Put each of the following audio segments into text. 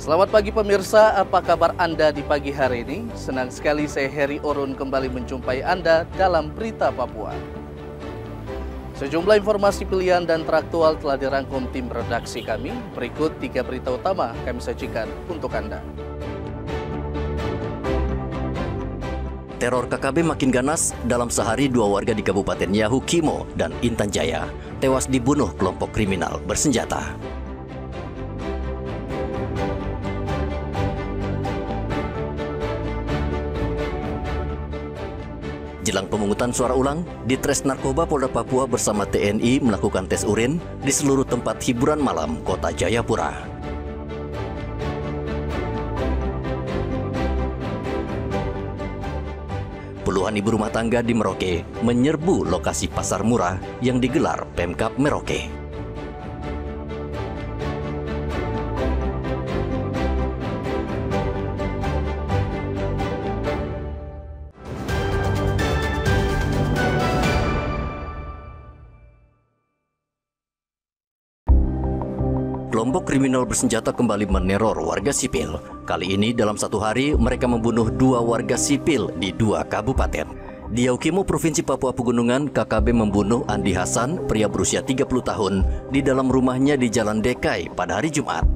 Selamat pagi pemirsa, apa kabar Anda di pagi hari ini? Senang sekali saya Heri Orun kembali menjumpai Anda dalam Berita Papua. Sejumlah informasi pilihan dan teraktual telah dirangkum tim redaksi kami. Berikut 3 berita utama kami sajikan untuk Anda. Teror KKB makin ganas. Dalam sehari 2 warga di Kabupaten Yahukimo dan Intan Jaya tewas dibunuh kelompok kriminal bersenjata. Jelang pemungutan suara ulang, Ditres Narkoba Polda Papua bersama TNI melakukan tes urin di seluruh tempat hiburan malam kota Jayapura. Puluhan ibu rumah tangga di Merauke menyerbu lokasi pasar murah yang digelar Pemkab Merauke. Kelompok kriminal bersenjata kembali meneror warga sipil. Kali ini dalam satu hari mereka membunuh 2 warga sipil di 2 kabupaten. Di Yahukimo, Provinsi Papua Pegunungan, KKB membunuh Andi Hasan, pria berusia 30 tahun, di dalam rumahnya di Jalan Dekai pada hari Jumat.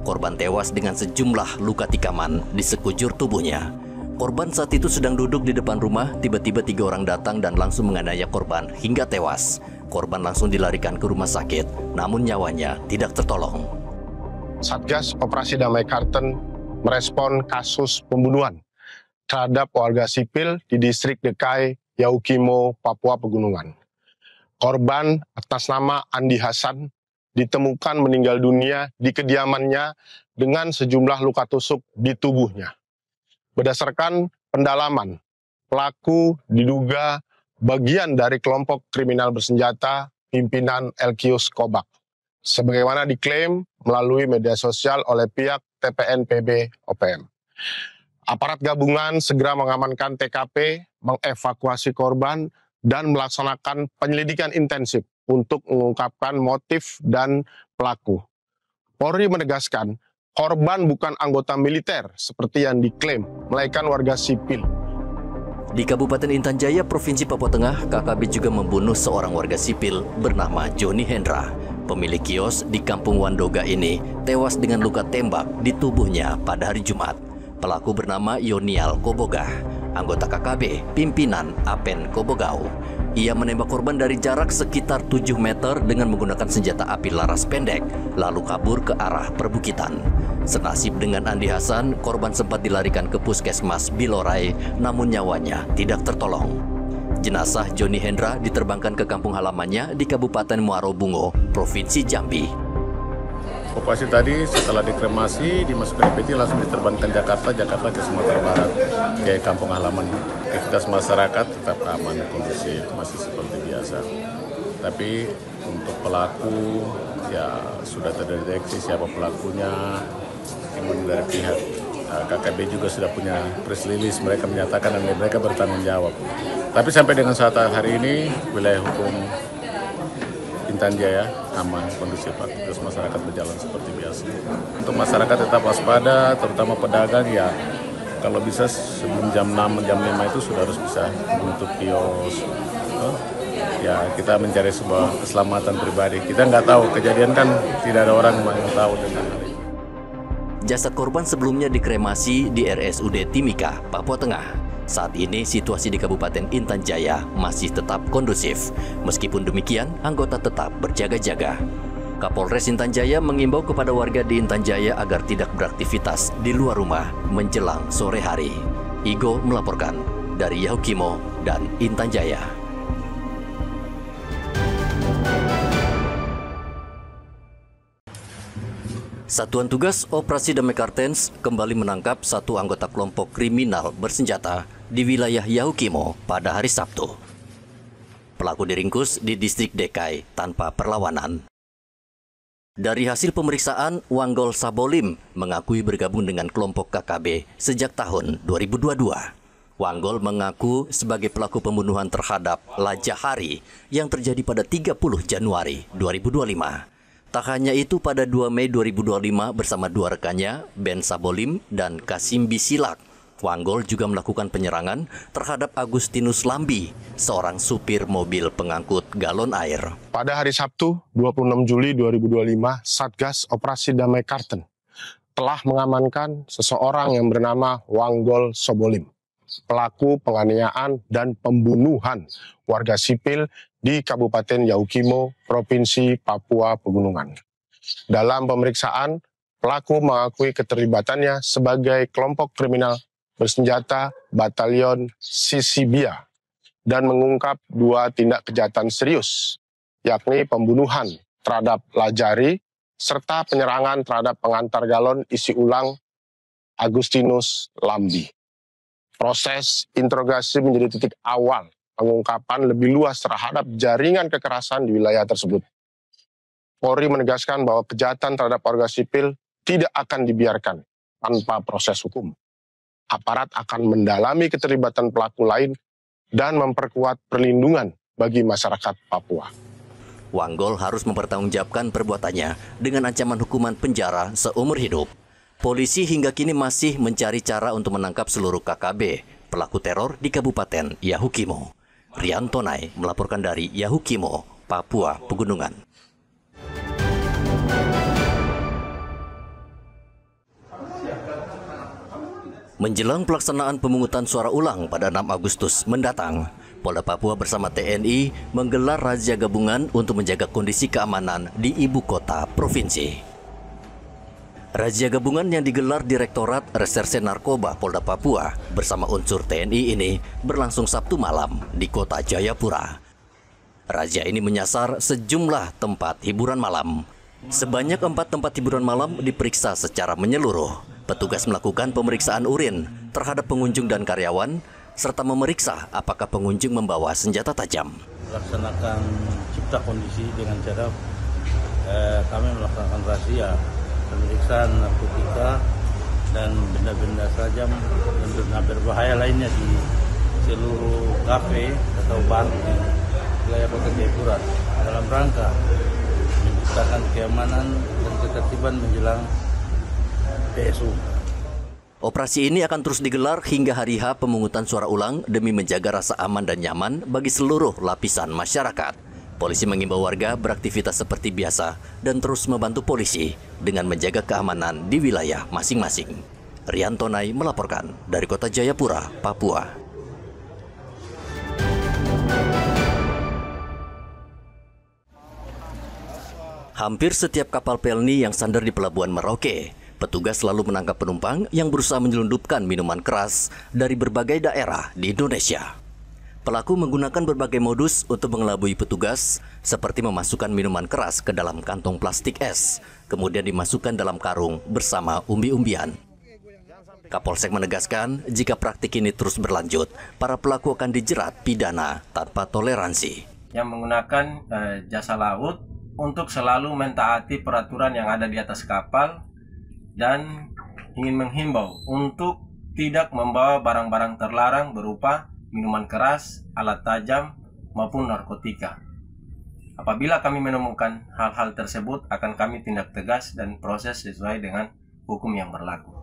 Korban tewas dengan sejumlah luka tikaman di sekujur tubuhnya. Korban saat itu sedang duduk di depan rumah, tiba-tiba 3 orang datang dan langsung menganiaya korban hingga tewas. Korban langsung dilarikan ke rumah sakit, namun nyawanya tidak tertolong. Satgas Operasi Damai Karten merespon kasus pembunuhan terhadap warga sipil di distrik Dekai, Yahukimo, Papua Pegunungan. Korban atas nama Andi Hasan ditemukan meninggal dunia di kediamannya dengan sejumlah luka tusuk di tubuhnya. Berdasarkan pendalaman, pelaku diduga bagian dari kelompok kriminal bersenjata pimpinan Elkius Kobak, sebagaimana diklaim melalui media sosial oleh pihak TPNPB OPM. Aparat gabungan segera mengamankan TKP, mengevakuasi korban, dan melaksanakan penyelidikan intensif untuk mengungkapkan motif dan pelaku. Polri menegaskan, korban bukan anggota militer seperti yang diklaim, melainkan warga sipil. Di Kabupaten Intan Jaya, Provinsi Papua Tengah, KKB juga membunuh seorang warga sipil bernama Joni Hendra. Pemilik kios di Kampung Wandoga ini tewas dengan luka tembak di tubuhnya pada hari Jumat. Pelaku bernama Yonial Kobogah, anggota KKB, pimpinan Apen Kobogau. Ia menembak korban dari jarak sekitar 7 meter dengan menggunakan senjata api laras pendek, lalu kabur ke arah perbukitan. Senasib dengan Andi Hasan, korban sempat dilarikan ke Puskesmas Bilorai, namun nyawanya tidak tertolong. Jenazah Joni Hendra diterbangkan ke kampung halamannya di Kabupaten Muaro Bungo, Provinsi Jambi. Operasi tadi setelah dikremasi, dimasukkan ke peti, langsung diterbangkan Jakarta ke Sumatera Barat, ke kampung halaman. Aktivitas masyarakat tetap aman, kondusif, masih seperti biasa. Tapi untuk pelaku, ya sudah terdeteksi siapa pelakunya. Kemudian dari pihak KKB juga sudah punya press release, mereka menyatakan dan mereka bertanggung jawab. Tapi sampai dengan saat hari ini, wilayah hukum Intan Jaya aman, kondusif, aktivitas masyarakat berjalan seperti biasa. Untuk masyarakat tetap waspada, terutama pedagang ya, kalau bisa sebelum jam 6, jam 5 itu sudah harus bisa menutup kios. Ya, kita mencari sebuah keselamatan pribadi. Kita nggak tahu, kejadian kan tidak ada orang yang tahu dengan hal ini. Jasad korban sebelumnya dikremasi di RSUD Timika, Papua Tengah. Saat ini situasi di Kabupaten Intan Jaya masih tetap kondusif. Meskipun demikian, anggota tetap berjaga-jaga. Kapolres Intan Jaya mengimbau kepada warga di Intan Jaya agar tidak beraktivitas di luar rumah menjelang sore hari. Igo melaporkan dari Yahukimo dan Intan Jaya. Satuan Tugas Operasi Damai Karten kembali menangkap 1 anggota kelompok kriminal bersenjata di wilayah Yahukimo pada hari Sabtu. Pelaku diringkus di distrik Dekai tanpa perlawanan. Dari hasil pemeriksaan, Wanggol Sabolim mengakui bergabung dengan kelompok KKB sejak tahun 2022. Wanggol mengaku sebagai pelaku pembunuhan terhadap Lajahari yang terjadi pada 30 Januari 2025. Tak hanya itu, pada 2 Mei 2025 bersama dua rekannya, Ben Sabolim dan Kasim Bisilak, Wanggol juga melakukan penyerangan terhadap Agustinus Lambi, seorang supir mobil pengangkut galon air. Pada hari Sabtu, 26 Juli 2025, Satgas Operasi Damai Karten telah mengamankan seseorang yang bernama Wanggol Sobolim, pelaku penganiayaan dan pembunuhan warga sipil di Kabupaten Yaukimo, Provinsi Papua Pegunungan. Dalam pemeriksaan, pelaku mengakui keterlibatannya sebagai kelompok kriminal bersenjata Batalion Sisibia dan mengungkap dua tindak kejahatan serius, yakni pembunuhan terhadap Lajari serta penyerangan terhadap pengantar galon isi ulang Agustinus Lambi. Proses interogasi menjadi titik awal pengungkapan lebih luas terhadap jaringan kekerasan di wilayah tersebut. Polri menegaskan bahwa kejahatan terhadap warga sipil tidak akan dibiarkan tanpa proses hukum. Aparat akan mendalami keterlibatan pelaku lain dan memperkuat perlindungan bagi masyarakat Papua. Wanggol harus mempertanggungjawabkan perbuatannya dengan ancaman hukuman penjara seumur hidup. Polisi hingga kini masih mencari cara untuk menangkap seluruh KKB, pelaku teror di Kabupaten Yahukimo. Rian Tonai melaporkan dari Yahukimo, Papua Pegunungan. Menjelang pelaksanaan pemungutan suara ulang pada 6 Agustus mendatang, Polda Papua bersama TNI menggelar razia gabungan untuk menjaga kondisi keamanan di ibu kota provinsi. Razia gabungan yang digelar Direktorat Reserse Narkoba Polda Papua bersama unsur TNI ini berlangsung Sabtu malam di kota Jayapura. Razia ini menyasar sejumlah tempat hiburan malam. Sebanyak 4 tempat hiburan malam diperiksa secara menyeluruh. Petugas melakukan pemeriksaan urin terhadap pengunjung dan karyawan, serta memeriksa apakah pengunjung membawa senjata tajam. Melaksanakan cipta kondisi dengan cara kami melaksanakan razia, pemeriksaan narkotika dan benda-benda tajam dan benda berbahaya lainnya di seluruh kafe atau bar di wilayah Kota Jayapura dalam rangka menciptakan keamanan dan ketertiban menjelang PSU. Operasi ini akan terus digelar hingga hari H pemungutan suara ulang demi menjaga rasa aman dan nyaman bagi seluruh lapisan masyarakat. Polisi mengimbau warga beraktivitas seperti biasa dan terus membantu polisi dengan menjaga keamanan di wilayah masing-masing. Rian Tonai melaporkan dari Kota Jayapura, Papua. Hampir setiap kapal pelni yang sandar di Pelabuhan Merauke, petugas selalu menangkap penumpang yang berusaha menyelundupkan minuman keras dari berbagai daerah di Indonesia. Pelaku menggunakan berbagai modus untuk mengelabui petugas, seperti memasukkan minuman keras ke dalam kantong plastik es, kemudian dimasukkan dalam karung bersama umbi-umbian. Kapolsek menegaskan, jika praktik ini terus berlanjut, para pelaku akan dijerat pidana tanpa toleransi. Yang menggunakan jasa laut untuk selalu mentaati peraturan yang ada di atas kapal, dan ingin menghimbau untuk tidak membawa barang-barang terlarang berupa minuman keras, alat tajam, maupun narkotika. Apabila kami menemukan hal-hal tersebut, akan kami tindak tegas dan proses sesuai dengan hukum yang berlaku.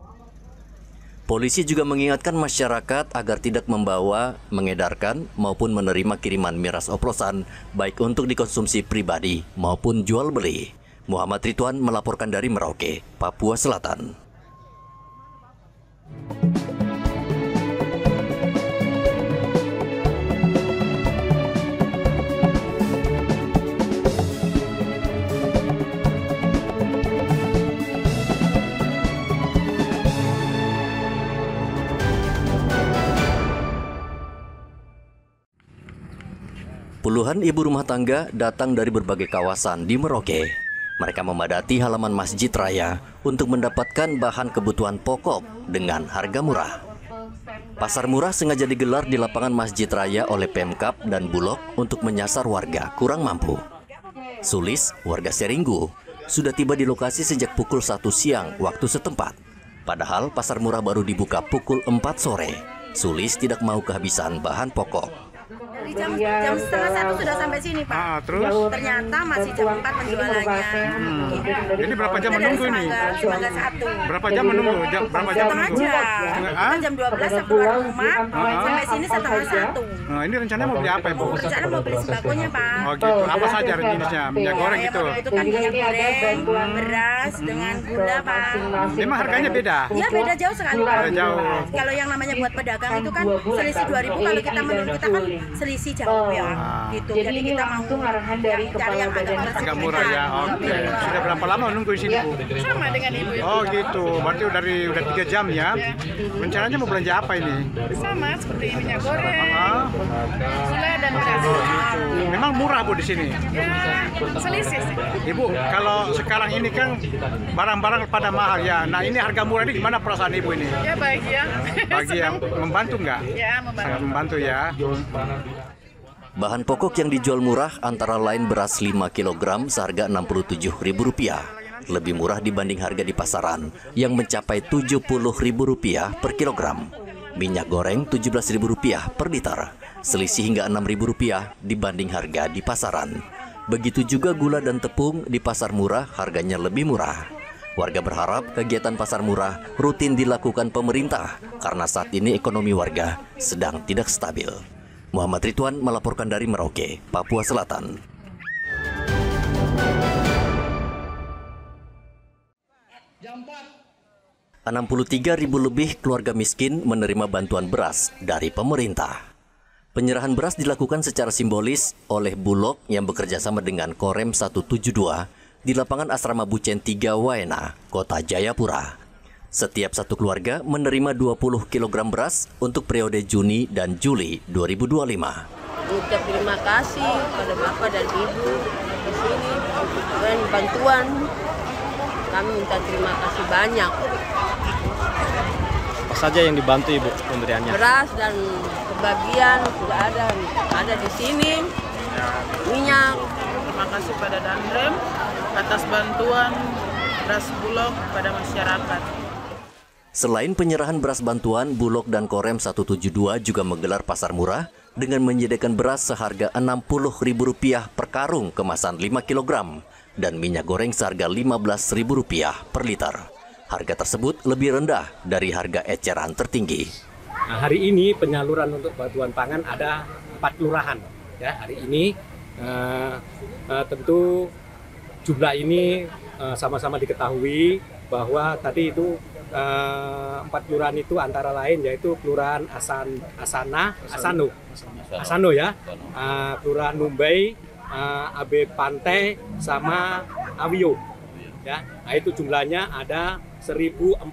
Polisi juga mengingatkan masyarakat agar tidak membawa, mengedarkan, maupun menerima kiriman miras oplosan, baik untuk dikonsumsi pribadi maupun jual beli. Muhammad Ridwan melaporkan dari Merauke, Papua Selatan. Puluhan ibu rumah tangga datang dari berbagai kawasan di Merauke. Mereka memadati halaman Masjid Raya untuk mendapatkan bahan kebutuhan pokok dengan harga murah. Pasar murah sengaja digelar di lapangan Masjid Raya oleh Pemkab dan Bulog untuk menyasar warga kurang mampu. Sulis, warga Seringgu, sudah tiba di lokasi sejak pukul 1 siang waktu setempat. Padahal pasar murah baru dibuka pukul 4 sore. Sulis tidak mau kehabisan bahan pokok. dari jam setengah 1 sudah sampai sini, Pak. Terus? Ternyata masih jam 4 penjualannya. Ini berapa jam menunggu ini? Semangga 1. Berapa jam menunggu? Berapa jam menunggu? Kita jam 12 saya keluar rumah, sampai sini setengah 1. Nah, ini rencananya mau beli apa, Ibu? Rencana mau beli sembakonya, Pak. Oh gitu. Apa saja jenisnya? Minyak goreng gitu? Itu kan minyak goreng, beras dengan gula, Pak. Memang harganya beda? Iya, beda jauh sekali. Beda jauh. Kalau yang namanya buat pedagang itu kan selisih 2.000, kalau kita menurut kita kan selisih jauh ya. Gitu. Jadi kita mau cari yang agak murah ya. Oke. Sudah berapa lama nunggu di sini, Bu? Sama dengan Ibu. Oh gitu. Berarti udah 3 jam ya. Rencananya mau belanja apa ini? Sama seperti minyak goreng, gula dan beras. Memang murah, Bu, di sini. Ya, selisih sih. Ibu, kalau sekarang ini kan barang-barang pada mahal ya. Nah, ini harga murah ini gimana perasaan Ibu ini? Ya bahagia. Bagi yang membantu nggak? Ya, membantu. Sangat membantu ya. Bahan pokok yang dijual murah antara lain beras 5 kg seharga Rp67.000, lebih murah dibanding harga di pasaran yang mencapai Rp70.000 per kilogram. Minyak goreng Rp17.000 per liter, selisih hingga Rp6.000 dibanding harga di pasaran. Begitu juga gula dan tepung di pasar murah harganya lebih murah. Warga berharap kegiatan pasar murah rutin dilakukan pemerintah karena saat ini ekonomi warga sedang tidak stabil. Muhammad Ridwan melaporkan dari Merauke, Papua Selatan. 63.000 lebih keluarga miskin menerima bantuan beras dari pemerintah. Penyerahan beras dilakukan secara simbolis oleh Bulog yang bekerja sama dengan Korem 172 di lapangan Asrama Bucen 3 Waena, Kota Jayapura. Setiap satu keluarga menerima 20 kg beras untuk periode Juni dan Juli 2025. Ucap terima kasih pada Bapak dan Ibu di sini dan bantuan. Kami minta terima kasih banyak. Apa saja yang dibantu Ibu pemberiannya? Beras dan kebagian sudah ada di sini. Minyak. Terima kasih pada Danrem atas bantuan beras Bulog pada masyarakat. Selain penyerahan beras bantuan, Bulog dan Korem 172 juga menggelar pasar murah dengan menyediakan beras seharga Rp60.000 per karung kemasan 5 kg dan minyak goreng seharga Rp15.000 per liter. Harga tersebut lebih rendah dari harga eceran tertinggi. Nah, hari ini penyaluran untuk bantuan pangan ada 4 kelurahan. Ya, hari ini tentu jumlah ini sama-sama diketahui bahwa tadi itu 4 kelurahan itu antara lain yaitu Kelurahan Asano ya, Kelurahan Numbai, AB Pantai sama Awio. Ya, nah itu jumlahnya ada 1.491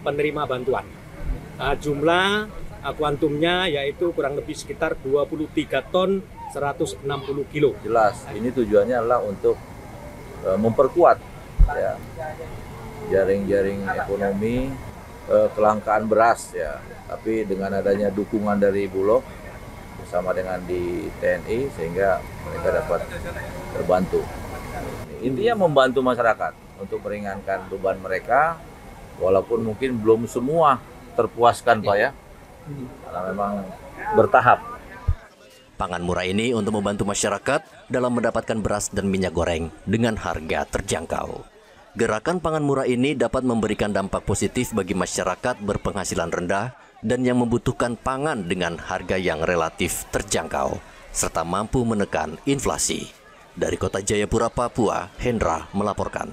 penerima bantuan. Jumlah kuantumnya yaitu kurang lebih sekitar 23 ton 160 kilo. Jelas, ini tujuannya adalah untuk memperkuat ya, jaring-jaring ekonomi, kelangkaan beras ya. Tapi dengan adanya dukungan dari Bulog bersama dengan di TNI sehingga mereka dapat terbantu. Intinya membantu masyarakat untuk meringankan beban mereka, walaupun mungkin belum semua terpuaskan Pak ya, karena memang bertahap. Pangan murah ini untuk membantu masyarakat dalam mendapatkan beras dan minyak goreng dengan harga terjangkau. Gerakan pangan murah ini dapat memberikan dampak positif bagi masyarakat berpenghasilan rendah dan yang membutuhkan pangan dengan harga yang relatif terjangkau, serta mampu menekan inflasi. Dari Kota Jayapura, Papua, Hendra melaporkan.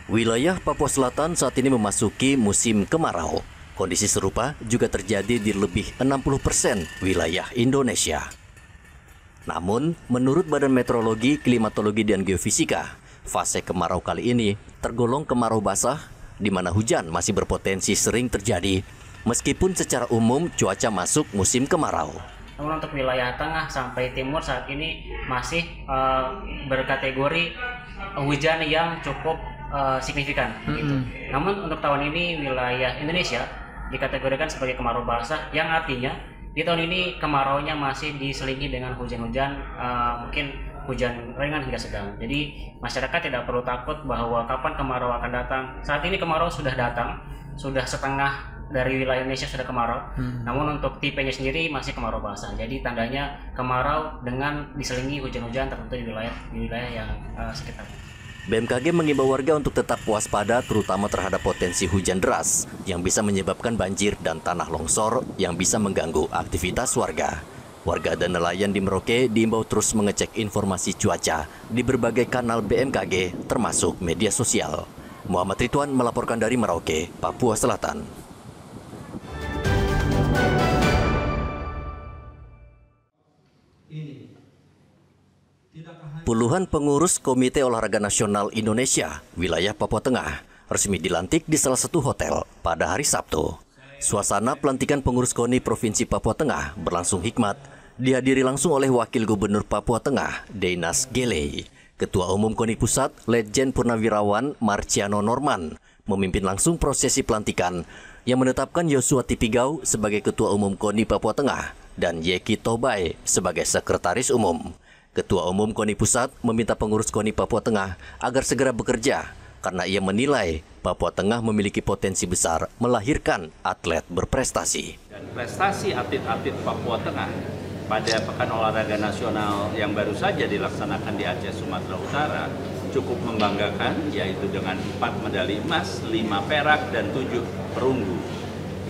Wilayah Papua Selatan saat ini memasuki musim kemarau. Kondisi serupa juga terjadi di lebih 60% wilayah Indonesia. Namun, menurut Badan Meteorologi, Klimatologi, dan Geofisika, fase kemarau kali ini tergolong kemarau basah, di mana hujan masih berpotensi sering terjadi, meskipun secara umum cuaca masuk musim kemarau. Namun untuk wilayah tengah sampai timur saat ini masih berkategori hujan yang cukup signifikan. Gitu. Namun untuk tahun ini wilayah Indonesia dikategorikan sebagai kemarau basah, yang artinya di tahun ini kemaraunya masih diselingi dengan hujan-hujan mungkin hujan ringan hingga sedang. Jadi masyarakat tidak perlu takut bahwa kapan kemarau akan datang. Saat ini kemarau sudah datang, sudah setengah dari wilayah Indonesia sudah kemarau. Namun untuk tipenya sendiri masih kemarau basah. Jadi tandanya kemarau dengan diselingi hujan-hujan tertentu di wilayah yang sekitar. BMKG mengimbau warga untuk tetap waspada terutama terhadap potensi hujan deras yang bisa menyebabkan banjir dan tanah longsor yang bisa mengganggu aktivitas warga. Warga dan nelayan di Merauke diimbau terus mengecek informasi cuaca di berbagai kanal BMKG termasuk media sosial. Muhammad Ridwan melaporkan dari Merauke, Papua Selatan. Puluhan pengurus Komite Olahraga Nasional Indonesia, wilayah Papua Tengah, resmi dilantik di salah satu hotel pada hari Sabtu. Suasana pelantikan pengurus KONI Provinsi Papua Tengah berlangsung hikmat, dihadiri langsung oleh Wakil Gubernur Papua Tengah, Deinas Gelei. Ketua Umum KONI Pusat, Letjen Purnawirawan Marciano Norman, memimpin langsung prosesi pelantikan yang menetapkan Yosua Tipigau sebagai Ketua Umum KONI Papua Tengah dan Yeki Tobai sebagai Sekretaris Umum. Ketua Umum KONI Pusat meminta pengurus KONI Papua Tengah agar segera bekerja karena ia menilai Papua Tengah memiliki potensi besar melahirkan atlet berprestasi. Dan prestasi atlet-atlet Papua Tengah pada Pekan Olahraga Nasional yang baru saja dilaksanakan di Aceh, Sumatera Utara cukup membanggakan, yaitu dengan 4 medali emas, 5 perak, dan 7 perunggu.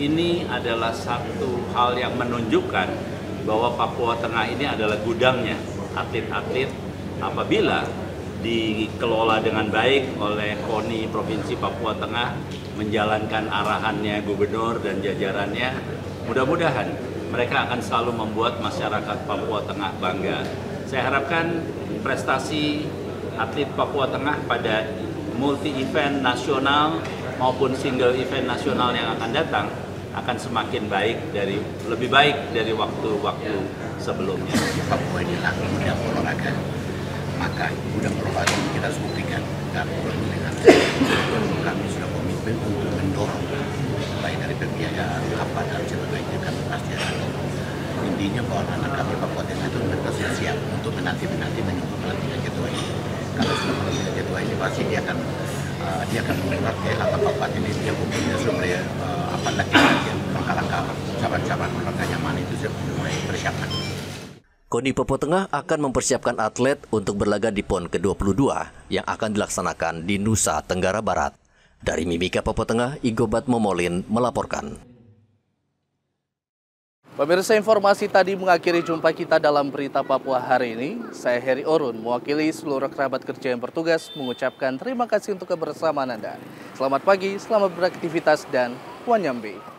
Ini adalah satu hal yang menunjukkan bahwa Papua Tengah ini adalah gudangnya atlet-atlet apabila dikelola dengan baik oleh KONI Provinsi Papua Tengah, menjalankan arahannya gubernur dan jajarannya, mudah-mudahan mereka akan selalu membuat masyarakat Papua Tengah bangga. Saya harapkan prestasi atlet Papua Tengah pada multi-event nasional maupun single event nasional yang akan datang akan semakin lebih baik dari waktu-waktu sebelumnya. Papua ini lahir budaya olahraga, maka budaya olahraga kita harus buktikan dan kami sudah komitmen untuk mendorong baik dari pembiayaan apa dan sebagainya. Kami pasti akan intinya bahwa anak kami Papua Tengah itu mereka sudah siap untuk menanti menunggu pelantikan ketua ini. Kalau sudah pelantikan ketua ini pasti dia akan melihat apa ini dia punya supaya latihan langkah-langkah cabang-cabang olahraga nyaman itu sudah mulai persiapan. KONI Papua Tengah akan mempersiapkan atlet untuk berlaga di PON ke-22 yang akan dilaksanakan di Nusa Tenggara Barat. Dari Mimika Papua Tengah, Igobat Momolin melaporkan. Pemirsa, informasi tadi mengakhiri jumpa kita dalam Berita Papua hari ini. Saya Heri Orun, mewakili seluruh kerabat kerja yang bertugas, mengucapkan terima kasih untuk kebersamaan Anda. Selamat pagi, selamat beraktivitas, dan Wanyambe.